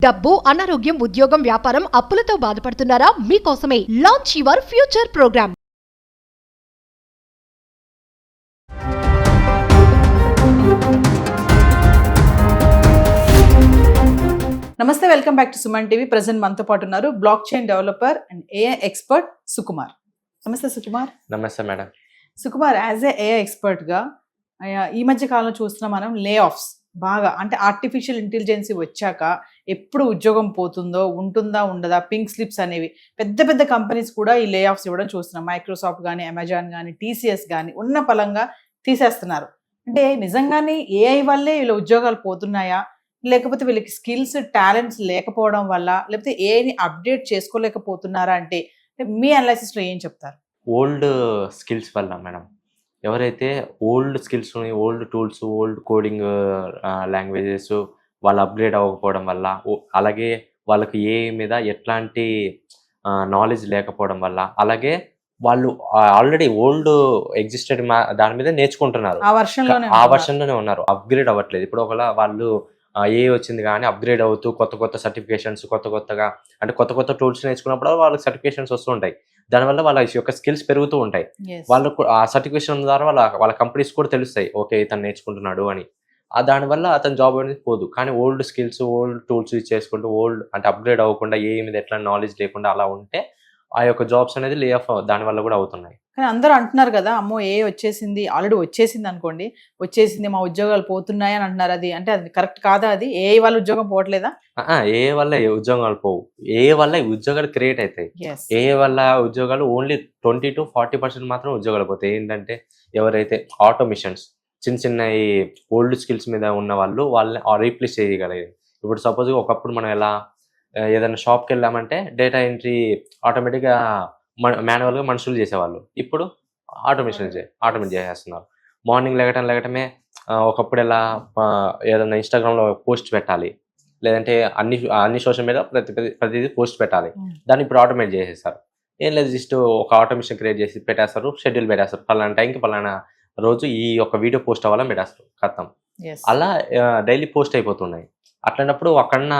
డబ్బు, అనారోగ్యం, ఉద్యోగం, వ్యాపారం, అప్పులతో బాధపడుతున్నారా? మీకోసమే లాంచ్ యువర్ ఫ్యూచర్ ప్రోగ్రామ్. నమస్తే, welcome back to Suman TV. Present మనతో పాటు ఉన్నారు block chain developer and AI expert Sukumar. నమస్తే సుకుమార్. నమస్తే madam. Sukumar, as a AI ఎక్స్పర్ట్గా ఈ మధ్య కాలంలో చూస్తున్నాం మనం లే ఆఫ్స్ బాగా. అంటే ఆర్టిఫిషియల్ ఇంటెలిజెన్సీ వచ్చాక ఎప్పుడు ఉద్యోగం పోతుందో, ఉంటుందా ఉండదా, పింక్ స్లిప్స్ అనేవి పెద్ద పెద్ద కంపెనీస్ కూడా ఈ లే ఆఫ్స్ ఇవ్వడం చూస్తున్నాం. మైక్రోసాఫ్ట్ కానీ, అమెజాన్ కానీ, టీసీఎస్ కానీ ఉన్న పలంగా తీసేస్తున్నారు. అంటే నిజంగానే ఏఐ వల్లే వీళ్ళ ఉద్యోగాలు పోతున్నాయా, లేకపోతే వీళ్ళకి స్కిల్స్, టాలెంట్స్ లేకపోవడం వల్ల, లేకపోతే ఏఐని అప్డేట్ చేసుకోలేకపోతున్నారా? అంటే మీ అనాలిసిస్లో ఏం చెప్తారు? ఓల్డ్ స్కిల్స్ వల్ల మేడం, ఎవరైతే old skills, old tools, old coding languages వాళ్ళు అప్గ్రేడ్ అవ్వకపోవడం వల్ల, అలాగే వాళ్ళకి ఏఐ మీద ఎట్లాంటి నాలెడ్జ్ లేకపోవడం వల్ల, అలాగే వాళ్ళు ఆల్రెడీ ఓల్డ్ ఎగ్జిస్టెడ్ దాని మీద నేర్చుకుంటున్నారు, ఆ వర్షన్లోనే ఉన్నారు, అప్గ్రేడ్ అవ్వట్లేదు. ఇప్పుడు ఒకవేళ వాళ్ళు ఏ వచ్చింది కానీ అప్గ్రేడ్ అవుతూ కొత్త సర్టిఫికేషన్స్, కొత్త కొత్త టూల్స్ నేర్చుకున్నప్పుడు వాళ్ళకి సర్టిఫికేషన్స్ వస్తుంటాయి. దానివల్ల వాళ్ళ యొక్క స్కిల్స్ పెరుగుతూ ఉంటాయి. వాళ్ళకు ఆ సర్టిఫికేషన్ ద్వారా వాళ్ళ కంపెనీస్ కూడా తెలుస్తాయి, ఓకే ఇతను నేర్చుకుంటున్నాడు అని. దానివల్ల అతని జాబ్ అనేది పోదు. కానీ old skills, old tools use చేసుకుంటూ, అప్గ్రేడ్ అవ్వకుండా, ఏ మీద ఎట్లా నాలెడ్జ్ లేకుండా అలా ఉంటే ఆ యొక్క జాబ్స్ అనేది లే ఆఫ్ దానివల్ల కూడా అవుతున్నాయి. కానీ అందరూ అంటున్నారు కదా, అమ్మో ఏ వచ్చేసింది, ఆల్రెడీ వచ్చేసింది అనుకోండి, వచ్చేసింది మా ఉద్యోగాలు పోతున్నాయి అని అంటున్నారు. అది కరెక్ట్ కాదా? అది ఏ వల్ల ఉద్యోగం పోవట్లేదా? ఏ వల్ల ఉద్యోగాలు పోవు, ఏ వల్ల ఉద్యోగాలు క్రియేట్ అవుతాయి. ఏ వల్ల ఉద్యోగాలు ఓన్లీ 20 to 40% మాత్రం ఉద్యోగాలు పోతాయి. ఏంటంటే ఎవరైతే ఆటోమిషన్స్, చిన్న ఈ ఓల్డ్ స్కిల్స్ మీద ఉన్న వాళ్ళని రీప్లేస్ చేయగలిగేది. ఇప్పుడు సపోజ్ ఒకప్పుడు మనం ఎలా ఏదైనా షాప్కి వెళ్ళామంటే డేటా ఎంట్రీ ఆటోమేటిక్గా మాన్యువల్గా మనుషులు చేసేవాళ్ళు, ఇప్పుడు ఆటోమేట్ చేసేస్తున్నారు. మార్నింగ్ లేకటమే ఒకప్పుడు ఎలా ఏదైనా ఇన్స్టాగ్రామ్లో పోస్ట్ పెట్టాలి, లేదంటే అన్ని సోషల్ మీడియా ప్రతిదీ పోస్ట్ పెట్టాలి, దాన్ని ఇప్పుడు ఆటోమేట్ చేసేస్తారు. ఏం లేదు, జస్ట్ ఒక ఆటోమేషన్ క్రియేట్ చేసి పెట్టేస్తారు, షెడ్యూల్ పెట్టేస్తారు, పలానా టైంకి పలానా రోజు ఈ యొక్క వీడియో పోస్ట్ అవ్వాలని పెట్టేస్తారు, ఖతం. అలా డైలీ పోస్ట్ అయిపోతున్నాయి. అట్లాంటప్పుడు అక్కడ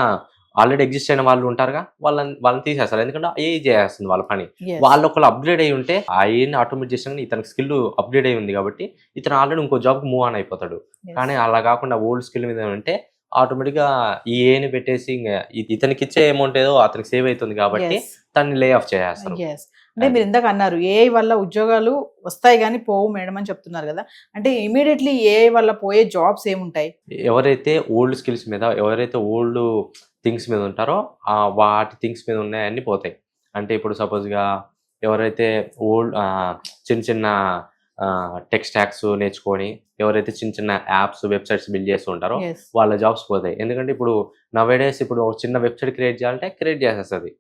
ఆల్రెడీ ఎగ్జిస్ట్ అయిన వాళ్ళు ఉంటారుగా, వాళ్ళని తీసేస్తారు. ఎందుకంటే ఏ చేస్తుంది వాళ్ళ పని. వాళ్ళు ఒకళ్ళు అప్గ్రేడ్ అయి ఉంటే ఆ ఏని ఆటోమేట్ చేసిన ఇతనికి స్కిల్ అప్గ్రేడ్ అయి ఉంది కాబట్టి ఇతను ఆల్రెడీ ఇంకో జాబ్కి మూవ్ ఆన్ అయిపోతాడు. కానీ అలా కాకుండా ఓల్డ్ స్కిల్ మీద ఉంటే ఆటోమేటిక్గా ఈ ఏని పెట్టేసి ఇతనికి ఇచ్చే అమౌంట్ ఏదో అతనికి సేవ్ అవుతుంది కాబట్టి తనని లే ఆఫ్ చేస్తారు. అంటే మీరు ఇందాక అన్నారు ఏఐ వల్ల ఉద్యోగాలు వస్తాయి కానీ పోవు మేడం అని చెప్తున్నారు కదా. అంటే ఇమీడియట్లీ ఏఐ వల్ల పోయే జాబ్స్ ఏముంటాయి? ఎవరైతే ఓల్డ్ స్కిల్స్ మీద, ఎవరైతే ఓల్డ్ థింగ్స్ మీద ఉంటారో వాటి థింగ్స్ మీద ఉన్నాయన్నీ పోతాయి. అంటే ఇప్పుడు సపోజ్గా ఎవరైతే ఓల్డ్ చిన్న టెక్ స్టాక్స్ నేర్చుకొని, ఎవరైతే చిన్న యాప్స్, వెబ్సైట్స్ బిల్డ్ చేస్తూ ఉంటారో వాళ్ళ జాబ్స్ పోతాయి. ఎందుకంటే ఇప్పుడు నవేడేస్ ఇప్పుడు చిన్న వెబ్సైట్ క్రియేట్ చేయాలంటే క్రియేట్ చేసేస్తుంది.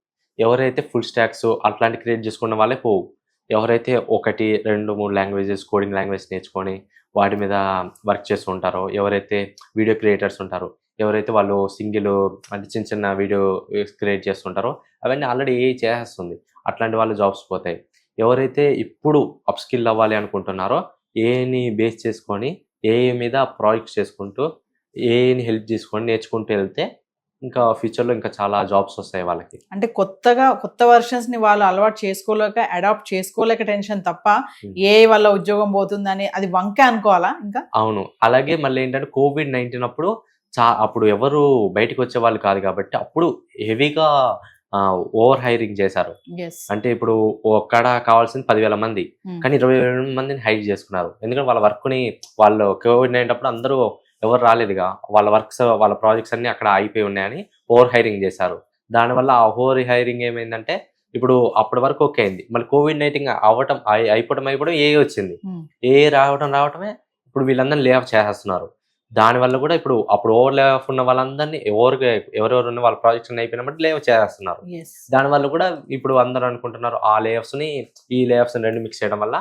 ఎవరైతే ఫుల్ స్టాక్స్ అట్లాంటి క్రియేట్ చేసుకున్న వాళ్ళే పోవు. ఎవరైతే 1, 2, 3 లాంగ్వేజెస్, కోడింగ్ లాంగ్వేజ్ నేర్చుకొని వాటి మీద వర్క్ చేస్తూ ఉంటారో, ఎవరైతే వీడియో క్రియేటర్స్ ఉంటారో, ఎవరైతే వాళ్ళు సింగిల్ అంటే చిన్న వీడియో క్రియేట్ చేస్తుంటారో అవన్నీ ఆల్రెడీ ఏఐ చేసేస్తుంది, అట్లాంటి వాళ్ళ జాబ్స్ పోతాయి. ఎవరైతే ఇప్పుడు అప్ స్కిల్ అవ్వాలి అనుకుంటున్నారో ఏఐని బేస్ చేసుకొని ఏఐ మీద ప్రాజెక్ట్స్ చేసుకుంటూ ఏఐని హెల్ప్ చేసుకొని నేర్చుకుంటూ వెళ్తే ఇంకా ఫ్యూచర్లో ఇంకా చాలా జాబ్స్ వస్తాయి వాళ్ళకి. అంటే కొత్త వర్షన్స్ ని వాళ్ళు అలవాటు చేసుకోలేక, అడాప్ట్ చేసుకోలేక టెన్షన్ తప్ప ఏ వల్ల ఉద్యోగం పోతుందని అది వంకే అనుకోవాలా ఇంకా? అవును. అలాగే మళ్ళీ ఏంటంటే COVID-19 అప్పుడు అప్పుడు ఎవరు బయటకు వచ్చే వాళ్ళు కాదు కాబట్టి అప్పుడు హెవీగా ఓవర్ హైరింగ్ చేశారు. అంటే ఇప్పుడు ఒక్కడ కావాల్సింది 10,000 మంది, కానీ 20,000 మందిని హైర్ చేసుకున్నారు. ఎందుకంటే వాళ్ళ వర్క్ని వాళ్ళు COVID-19 అప్పుడు అందరూ ఎవరు రాలేదుగా, వాళ్ళ ప్రాజెక్ట్స్ అన్ని అక్కడ అయిపోయి ఉన్నాయని ఓవర్ హైరింగ్ చేశారు. దానివల్ల ఆ ఓవర్ హైరింగ్ ఏమైందంటే ఇప్పుడు అప్పటి వరకు ఓకే అయింది, మళ్ళీ COVID-19 అయిపోవడం ఏ వచ్చింది. ఏ రావటమే ఇప్పుడు వీళ్ళందరినీ లే ఆఫ్ చేసేస్తున్నారు. దానివల్ల కూడా ఇప్పుడు అప్పుడు ఓవర్ లే ఆఫ్ ఉన్న వాళ్ళందరినీ ఎవరెవరు ఉన్న వాళ్ళ ప్రాజెక్ట్స్ అయిపోయినప్పుడు లే ఆఫ్ చేసేస్తున్నారు. దానివల్ల కూడా ఇప్పుడు అందరూ అనుకుంటున్నారు ఆ లే ఆఫ్స్ని ఈ లే ఆఫ్స్ రెండు మిక్స్ చేయడం వల్ల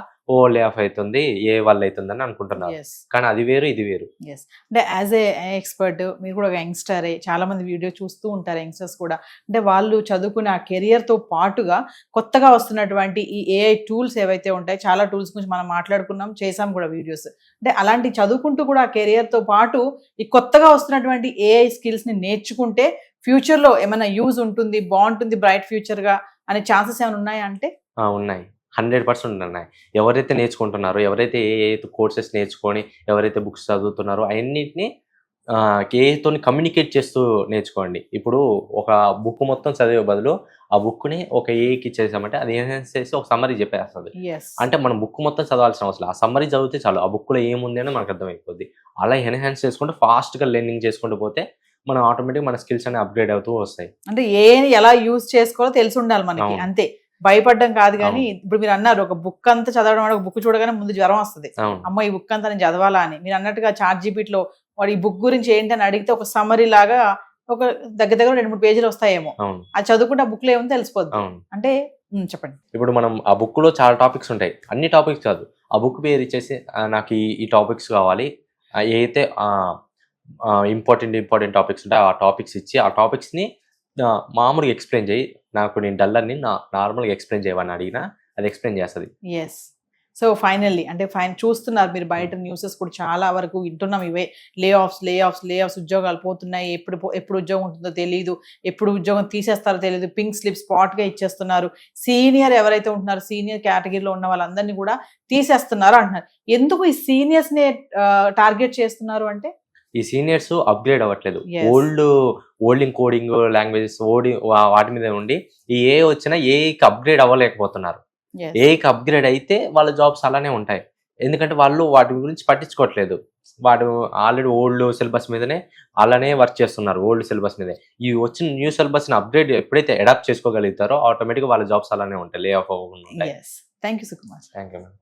లే ఆఫ్ అవుతుంది ఏ వల్ల అవుతుంది అని అనుకుంటున్నారు. ఎస్ కానీ అది వేరు ఇది వేరు. ఎస్ అంటే యాజ్ ఏ ఎక్స్పర్ట్ మీరు కూడా ఒక యంగ్స్టరే, చాలా మంది వీడియో చూస్తూ ఉంటారు యంగ్స్టర్స్ కూడా. అంటే వాళ్ళు చదువుకునే ఆ కెరియర్తో పాటుగా కొత్తగా వస్తున్నటువంటి ఈ ఏఐ టూల్స్ ఏవైతే ఉంటాయి, చాలా టూల్స్ గురించి మనం మాట్లాడుకున్నాం, చేసాం కూడా వీడియోస్. అంటే అలాంటి చదువుకుంటూ కూడా ఆ కెరియర్తో పాటు ఈ కొత్తగా వస్తున్నటువంటి ఏఐ స్కిల్స్ని నేర్చుకుంటే ఫ్యూచర్లో ఏమైనా యూజ్ ఉంటుంది, బాగుంటుంది, బ్రైట్ ఫ్యూచర్గా అనే ఛాన్సెస్ ఏమైనా ఉన్నాయా అంటే? ఉన్నాయి, 100% ఉన్నాయి. ఎవరైతే నేర్చుకుంటున్నారో, ఎవరైతే ఏ కోర్సెస్ నేర్చుకొని, ఎవరైతే బుక్స్ చదువుతున్నారో అన్నిటిని ఏతో కమ్యూనికేట్ చేస్తూ నేర్చుకోండి. ఇప్పుడు ఒక బుక్ మొత్తం చదివే బదులు ఆ బుక్ని ఒక ఏకి ఇచ్చేసామంటే అది ఎన్హాన్స్ చేసి ఒక సమ్మరీ చెప్పేస్తుంది. అంటే మనం బుక్ మొత్తం చదవాల్సిన అవసరం, ఆ సమ్మరీ చదివితే చాలు, ఆ బుక్లో ఏముంది అని మనకు అర్థమైపోద్ది. అలా ఎన్హాన్స్ చేసుకుంటూ ఫాస్ట్గా లెర్నింగ్ చేసుకుంటూ పోతే మనం ఆటోమేటిక్ మన స్కిల్స్ అనేవి అప్గ్రేడ్ అవుతూ వస్తాయి. అంటే ఏని ఎలా యూజ్ చేసుకోవాలో తెలిసి ఉండాలి మనకి, అంతే. భయపడడం కాదు. కానీ ఇప్పుడు మీరు అన్నారు ఒక బుక్ అంతా చదవడం వల్ల ఒక బుక్ చూడగానే ముందు జ్వరం వస్తుంది, అమ్మ ఈ బుక్ అంతా నేను చదవాలా అని. మీరు అన్నట్టుగా ChatGPTలో వాడు ఈ బుక్ గురించి ఏంటని అడిగితే ఒక సమ్మరీ లాగా ఒక దగ్గర 2-3 పేజీలు వస్తాయేమో, అది చదువుకుంటే ఆ బుక్ లో ఏమో తెలిసిపోద్ది. అంటే చెప్పండి. ఇప్పుడు మనం ఆ బుక్ లో చాలా టాపిక్స్ ఉంటాయి, అన్ని టాపిక్స్ కాదు, ఆ బుక్ పేరు ఇచ్చేసి నాకు ఈ టాపిక్స్ కావాలి, ఏదైతే ఇంపార్టెంట్ టాపిక్స్ ఉంటాయి ఆ టాపిక్స్ ఇచ్చి ఆ టాపిక్స్ ని మామూలుగా ఎక్స్ప్లెయిన్ చేయి, నాకు నేను డల్లర్ని నార్మల్గా ఎక్స్ప్లెయిన్ చేయమని అడిగినా అది ఎక్స్ప్లెయిన్ చేస్తుంది. ఎస్. సో ఫైనల్లీ అంటే చూస్తున్నారు మీరు బయట న్యూసెస్ కూడా చాలా వరకు వింటున్నాం, ఇవే లే ఆఫ్స్, ఉద్యోగాలు పోతున్నాయి, ఎప్పుడు ఉద్యోగం ఉంటుందో తెలియదు, ఎప్పుడు ఉద్యోగం తీసేస్తారో తెలియదు, పింక్ స్లిప్ స్పాట్గా ఇచ్చేస్తున్నారు, సీనియర్ ఎవరైతే ఉంటున్నారో సీనియర్ కేటగిరీలో ఉన్న వాళ్ళందరినీ కూడా తీసేస్తున్నారు అంటున్నారు. ఎందుకు ఈ సీనియర్స్ని టార్గెట్ చేస్తున్నారు అంటే? ఈ సీనియర్స్ అప్గ్రేడ్ అవ్వట్లేదు, ఓల్డింగ్ కోడింగ్ లాంగ్వేజెస్ వాటి మీద ఉండి ఈ ఏ వచ్చినా ఏకి అప్గ్రేడ్ అవ్వలేకపోతున్నారు. ఏకి అప్గ్రేడ్ అయితే వాళ్ళ జాబ్స్ అలానే ఉంటాయి, ఎందుకంటే వాళ్ళు వాటి గురించి పట్టించుకోవట్లేదు. వాడు ఆల్రెడీ ఓల్డ్ సిలబస్ మీదనే అలానే వర్క్ చేస్తున్నారు, ఓల్డ్ సిలబస్ మీదే. ఈ వచ్చిన న్యూ సిలబస్ని అప్గ్రేడ్ ఎప్పుడైతే అడాప్ట్ చేసుకోగలుగుతారో ఆటోమేటిక్గా వాళ్ళ జాబ్స్ అలానే ఉంటాయి, లే ఆఫ్ అవ్వకుండా ఉంటాయి. Thank you Sukumar. Thank you madam.